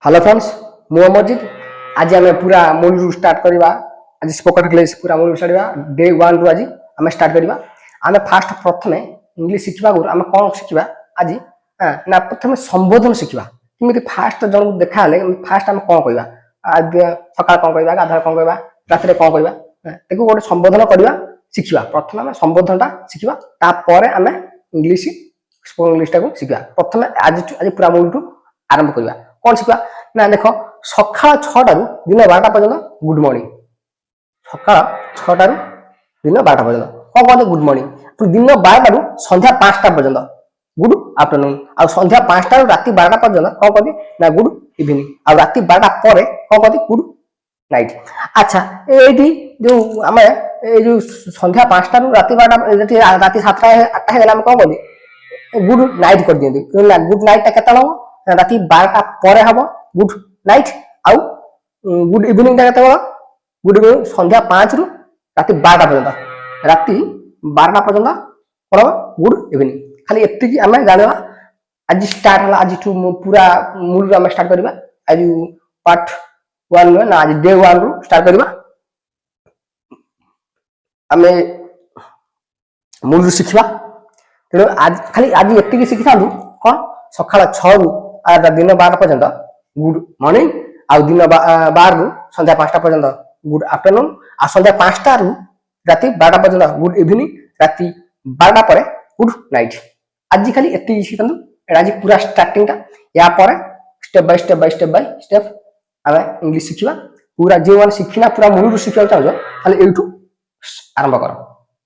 Hello friends मु अमरजीत आज आम पूरा मूल स्टार्ट करवा आज स्पोकन इंग्लिश पूरा मूल स्टार्ट करवा डे 1 रु आज आम स्टार्ट करवा आम फास्ट प्रथम इंग्लिश शिखा आम कौन शिखा आज ना प्रथम संबोधन शिखा किमी फास्ट जन को देखा फास्ट आम कौन कह सका कौन कह गाधा कौन कह रात कौन कह गोटे संबोधन करवा शिखा प्रथम आम संबोधनटा शिखा तापर आम इंग्लिश स्पोकन इंग्लिश टाक शिखा प्रथम आज आज पूरा मूल आरंभ करवा कौन शिखा ना देख सका 6 दिन 12टा पर्यटन गुड मॉर्निंग सका 6 दिन 12टा पर्यटन कौन कहते गुड मॉर्निंग दिन 12 संध्या 5टा पर्यटन गुड आफ्टरनून आ संध्या 5टा राति 12टा पर्यटन कौन कहते ना गुड इवनिंग आ राति 12टा पर कौन कहते गुड नाइट। अच्छा ये जो आम जो संध्या 5टा राति 12टा राति 7टा 8टा है कौन कहते गुड नाइट कर दिखाते गुड नाइट टा केत राति 12टा पर हम गुड नाइट आउ गुड इवनिंग टा केत गुड इवनिंग संध्या 5 रु राति 12टा पर्यंत राति 12टा पर्यंत कौन गुड इवनिंग खाली एति आम जाना आज स्टार्ट है आज पूरा मूल आम स्टार्ट करवा आज पार्ट 1 ना आज डे 1 रु स्टार्ट करवा आम मूल शिखा तेणु आज खाली आज एति शिखी था कौन सका 6 रु दिन 12 पर्यंत गुड मॉर्निंग आ दिन 12 रु संध्या 5टा पर्यंत गुड आफ्टरनून आ संध्या 5टा रु राति 12टा पर्यंत गुड इवनिंग राति 12टा पर गुड नाइट आज खाली एति शिखा आज पूरा स्टार्टिंग टा या पर स्टेप बाय स्टेप आम इंग्लिश शिखा पूरा जो शिखना पूरा मूल शिखा चाहिए खाली एठू आरंभ कर।